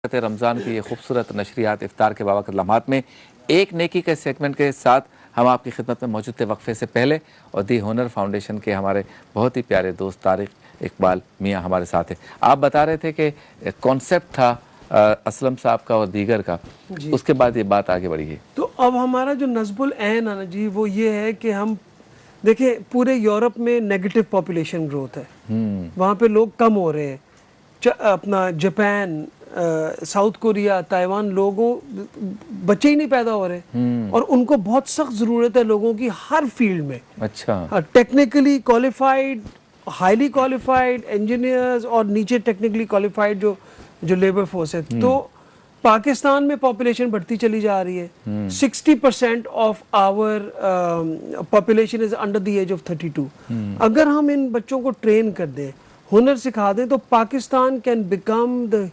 रमज़ान की ये खूबसूरत नशरियात इफ्तार के बाबा लम्हात में एक नेकी के सेगमेंट के साथ हम आपकी खिदमत में मौजूद थे वक्फे से पहले। और दी हुनर फाउंडेशन के हमारे बहुत ही प्यारे दोस्त तारिक इकबाल मियाँ हमारे साथ हैं। आप बता रहे थे कि कॉन्सेप्ट था असलम साहब का और दीगर का, उसके बाद ये बात आगे बढ़ी है। तो अब हमारा जो नज़्बुल ऐन है ना जी, वो ये है कि हम देखिए पूरे यूरोप में नेगेटिव पॉपुलेशन ग्रोथ है, वहाँ पे लोग कम हो रहे हैं। अपना जापान, साउथ कोरिया, ताइवान, लोगों बच्चे ही नहीं पैदा हो रहे और उनको बहुत सख्त ज़रूरत है लोगों की हर फील्ड में। अच्छा, technically qualified, highly qualified engineers और नीचे टेक्निकली क्वालिफाइड जो लेबर फोर्स है। तो पाकिस्तान में पॉपुलेशन बढ़ती चली जा रही है। 60% of our population is under the age of 32। अगर हम इन बच्चों को ट्रेन कर दें, हुनर सिखा दें, तो Pakistan can become the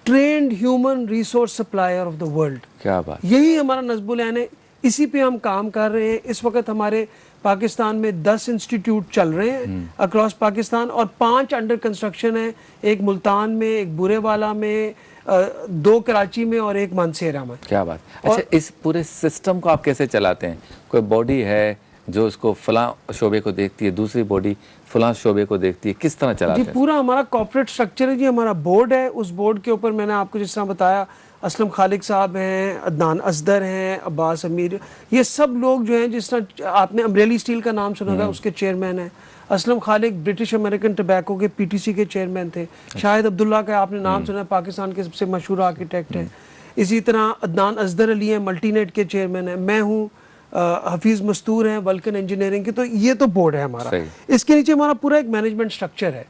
trend human resource supplier of the world. क्या बात। यही हमारा नज़्बुल ऐन है, इसी पे हम काम कर रहे हैं। इस वक्त हमारे पाकिस्तान में 10 इंस्टीट्यूट चल रहे हैं अक्रॉस पाकिस्तान और 5 अंडर कंस्ट्रक्शन है। एक मुल्तान में, एक बुरेवाला में, 2 कराची में और एक मानसेरा में। क्या बात। अच्छा, इस पूरे सिस्टम को आप कैसे चलाते हैं? कोई बॉडी है जो इसको फलां शोबे को देखती है, दूसरी बॉडी फलां शोबे को देखती है, किस तरह चलाते हैं? जी, पूरा हमारा कॉर्पोरेट स्ट्रक्चर है जी। हमारा बोर्ड है, उस बोर्ड के ऊपर मैंने आपको जिस तरह बताया, असलम खालिक साहब हैं, अदनान असदर हैं, अब्बास अमीर, ये सब लोग जो हैं, जिस तरह आपने अमरेली स्टील का नाम सुना होगा, उसके चेयरमैन हैं। असलम खालिक ब्रिटिश अमेरिकन टबैको के पीटीसी के चेयरमैन थे। शाहिद अब्दुल्ला का आपने नाम सुना, पाकिस्तान के सबसे मशहूर आर्किटेक्ट हैं। इसी तरह अदनान असदर अली हैं, मल्टीनेट के चेयरमैन हैं। मैं हूँ, हफीज़ मस्तूर हैं वल्कन इंजीनियरिंग के। तो ये तो बोर्ड है हमारा। इसके नीचे हमारा पूरा एक मैनेजमेंट स्ट्रक्चर है।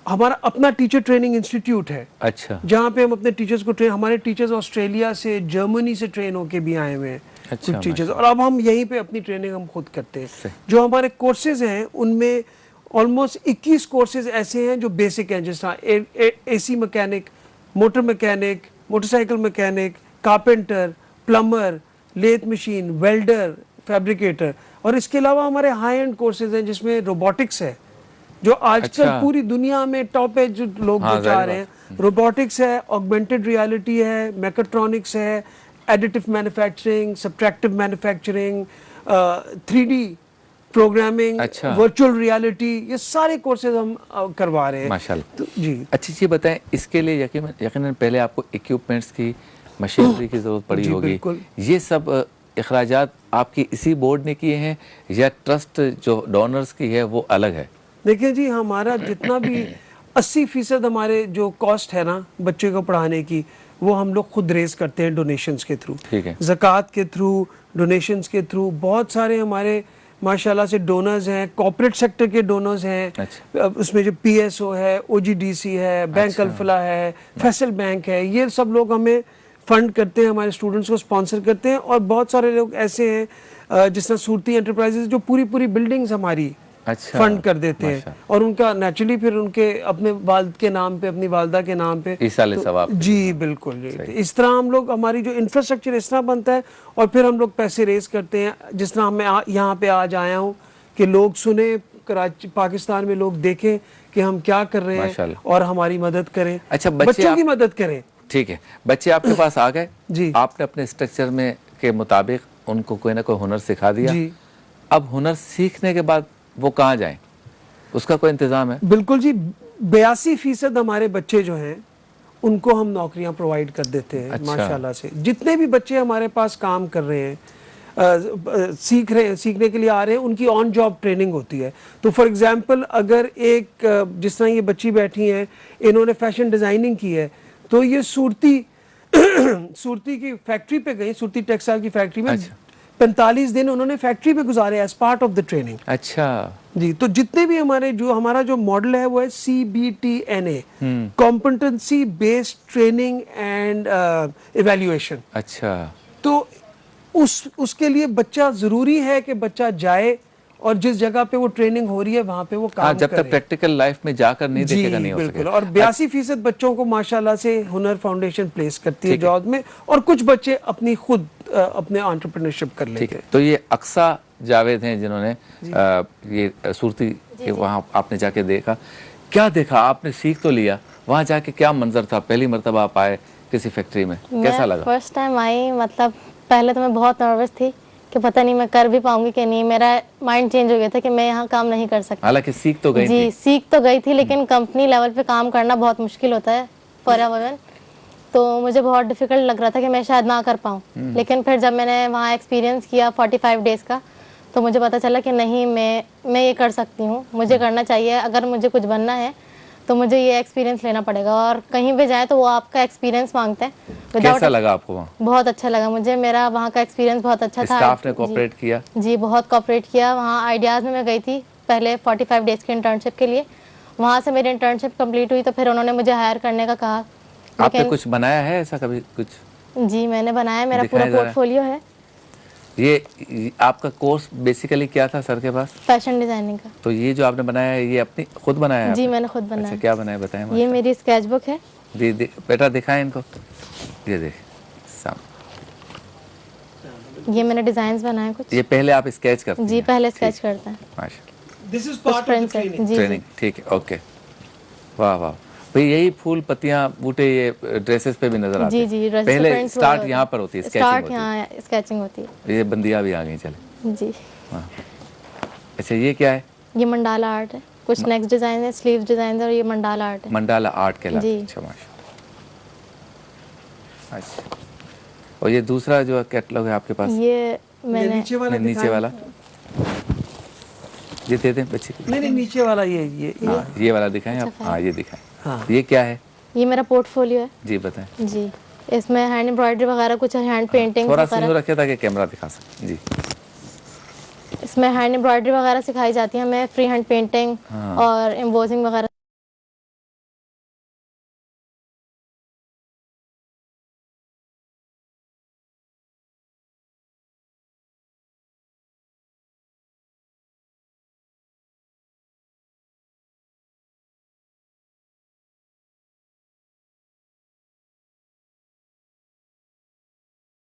हमारा अपना टीचर ट्रेनिंग इंस्टीट्यूट है। अच्छा। जहाँ पे हम अपने टीचर्स को ट्रेन, हमारे टीचर्स ऑस्ट्रेलिया से, जर्मनी से ट्रेन होके भी आए हुए हैं। अच्छा, कुछ टीचर्स, और अब हम यहीं पे अपनी ट्रेनिंग हम खुद करते हैं। जो हमारे कोर्सेज हैं उनमें ऑलमोस्ट 21 कोर्सेज ऐसे हैं जो बेसिक हैं, जिस तरह AC mechanic, motor mechanic, motorcycle mechanic, carpenter, plumber, lathe machine, welder, fabricator. और इसके अलावा हमारे हाई एंड कोर्सेज हैं जिसमें रोबोटिक्स है, जो आजकल पूरी दुनिया में टॉप एज जो लोग जा रहे हैं। रोबोटिक्स है, ऑगमेंटेड रियलिटी है, मैकेट्रॉनिक्स है, additive manufacturing, subtractive manufacturing, 3D programming, virtual reality, ये सारे कोर्सेज हम करवा रहे हैं माशाल्लाह। तो जी अच्छी चीज़ बताएं, इसके लिए यकीनन पहले आपको इक्विपमेंट्स की, मशीनरी की ज़रूरत पड़ी होगी। ये सब अखराजात आपकी इसी बोर्ड ने किए हैं या ट्रस्ट जो डोनर्स की है वो अलग है? देखिए जी, हमारा जितना भी 80% हमारे जो कॉस्ट है ना बच्चे को पढ़ाने की, वो हम लोग खुद रेज करते हैं डोनेशंस के थ्रू। ठीक है। ज़कात के थ्रू, डोनेशंस के थ्रू। बहुत सारे हमारे माशाल्लाह से डोनर्स हैं, कॉर्पोरेट सेक्टर के डोनर्स हैं। अच्छा। उसमें जो PSO है, OGDC है, बैंक अल्फला है, फैसल बैंक है, ये सब लोग हमें फंड करते हैं, हमारे स्टूडेंट्स को स्पॉन्सर करते हैं। और बहुत सारे लोग ऐसे हैं जिस तरह सूरती एंटरप्राइजेस जो पूरी बिल्डिंग्स हमारी फंड कर देते हैं, और उनका नेचुरली फिर उनके अपने वालिद के नाम पे, अपनी वालदा के नाम पे सवाब। जी बिल्कुल जी। इस तरह हम लोग, हमारी जो इंफ्रास्ट्रक्चर इस तरह बनता है, और फिर हम लोग पैसे रेज करते हैं। जिस तरह मैं यहाँ पे आज आया हूँ कि लोग सुने, कराची पाकिस्तान में लोग देखें कि हम क्या कर रहे हैं और हमारी मदद करें। अच्छा, बच्चों की मदद करें। ठीक है, बच्चे आपके पास आ गए जी, आपने अपने स्ट्रक्चर में के मुताबिक उनको कोई ना कोई हुनर सिखा दिया जी। अब हुनर सीखने के बाद वो कहाँ जाएं, उसका कोई इंतजाम है? बिल्कुल जी, 82% हमारे बच्चे जो हैं उनको हम नौकरियां प्रोवाइड कर देते हैं। अच्छा। माशाल्लाह से जितने भी बच्चे हमारे पास काम कर रहे हैं, सीखने के लिए आ रहे हैं, उनकी ऑन जॉब ट्रेनिंग होती है। तो फॉर एग्जांपल, अगर एक जिस तरह ये बच्ची बैठी हैं, इन्होंने फैशन डिजाइनिंग की है, तो ये सूरती सूरती की फैक्ट्री पे गई, सूरती टेक्सटाइल की फैक्ट्री में। अच्छा। 45 दिन उन्होंने फैक्ट्री पे गुजारे as part of the training. अच्छा जी। तो जितने भी हमारा जो मॉडल है वो है CBTNA, competency based training and evaluation. अच्छा। तो उसके लिए बच्चा जरूरी है कि बच्चा जाए और जिस जगह पे वो ट्रेनिंग हो रही है वहां पे वो काम जब तक प्रैक्टिकल लाइफ में जाकर नहीं देखेगा नहीं हो सकेगा। और 82% बच्चों को माशाल्लाह से हुनर फाउंडेशन प्लेस करती है जॉब में, और कुछ बच्चे अपनी खुद अपने एंटरप्रेन्योरशिप कर लेते हैं। तो ये अक्सा जावेद हैं जिन्होंने ये सूरती के वहाँ आपने जाके देखा, क्या देखा आपने? सीख तो लिया, वहाँ जाके क्या मंजर था? पहली मरतबा आप आए, किसी फैक्ट्री में, कैसा लगा? फर्स्ट टाइम आई, मतलब पहले तो मैं बहुत नर्वस थी कि पता नहीं मैं कर भी पाऊंगी कि नहीं। मेरा माइंड चेंज हो गया था कि मैं यहाँ काम नहीं कर सकती। हालांकि सीख तो गई जी थी। सीख तो गई थी, लेकिन कंपनी लेवल पे काम करना बहुत मुश्किल होता है फॉर अ वुमन। तो मुझे बहुत डिफिकल्ट लग रहा था कि मैं शायद ना कर पाऊँ। लेकिन फिर जब मैंने वहाँ एक्सपीरियंस किया 45 डेज का, तो मुझे पता चला कि नहीं, मैं ये कर सकती हूँ, मुझे करना चाहिए। अगर मुझे कुछ बनना है तो मुझे ये एक्सपीरियंस लेना पड़ेगा। और कहीं भी जाए तो वो आपका एक्सपीरियंस मांगते हैं। कैसा लगा आपको वहाँ? बहुत अच्छा लगा मुझे, मेरा वहाँ का एक्सपीरियंस बहुत अच्छा था। स्टाफ ने कोऑपरेट किया? जी बहुत कोऑपरेट किया। वहाँ आइडियाज़ में मैं गई थी पहले 45 डेज की इंटर्नशिप के लिए। वहाँ से मेरी इंटर्नशिप कंप्लीट हुई तो फिर उन्होंने मुझे हायर करने का कहा। आपने कुछ बनाया है ऐसा कभी कुछ? जी मैंने बनाया, मेरा पूरा पोर्टफोलियो है। ये आपका कोर्स बेसिकली क्या था सर के पास? फैशन डिजाइनिंग का। तो ये जो आपने बनाया है ये अपनी खुद बनाया है? जी आपने? मैंने खुद बनाया। अच्छा, क्या बनाया बताएं? ये मेरी स्केच बुक है। बेटा दिखाएं इनको, ये देख सामने। ये मैंने डिजाइन्स बनाए कुछ। ये पहले आप स्केच करते हैं? जी पहले स्केच करते हैं। माशाल्लाह। This is part of the training. जी ट्रेनिंग, ठीक है, ओके। वाह वाह भाई, यही फूल पत्तियां बूटे ये ड्रेसेस पे भी नजर आते हैं। जी जी ड्रेस पहले प्रिंट्स स्टार्ट यहाँ पर होती है, स्केचिंग स्टार्ट होती है। यहाँ स्केचिंग होती है। ये बंदियां भी आ गई, चले। जी हाँ। अच्छा, ये क्या है? ये मंडाला आर्ट है। कुछ नेक्स्ट डिजाइन है, स्लीव डिजाइन है, और ये मंडाला आर्ट है। मंडाला आर्ट कहलाता है। जी। अच्छा माशाल्लाह। अच्छा, और ये दूसरा जो कैटलॉग है आपके पास? ये मैंने नीचे वाला नीचे दिखाएं। वाला ये दे दें बच्चे को। नहीं नीचे वाला ये हाँ, ये वाला दिखाएं आप। हाँ, ये दिखाएं। हाँ। ये क्या है? ये मेरा पोर्टफोलियो है। जी बताएं। जी इसमें हैंड एम्ब्रॉयडरी वगैरह कुछ हैंड पेंटिंग थोड़ा सा यूँ वगैरह, रखिए ताकि कैमरा दिखा सके। जी। इसमें हैंड एम्ब्रॉयडरी वगैरह सिखाई जाती है हमें, फ्री हैंड पेंटिंग और एम्बोजिंग वगैरह।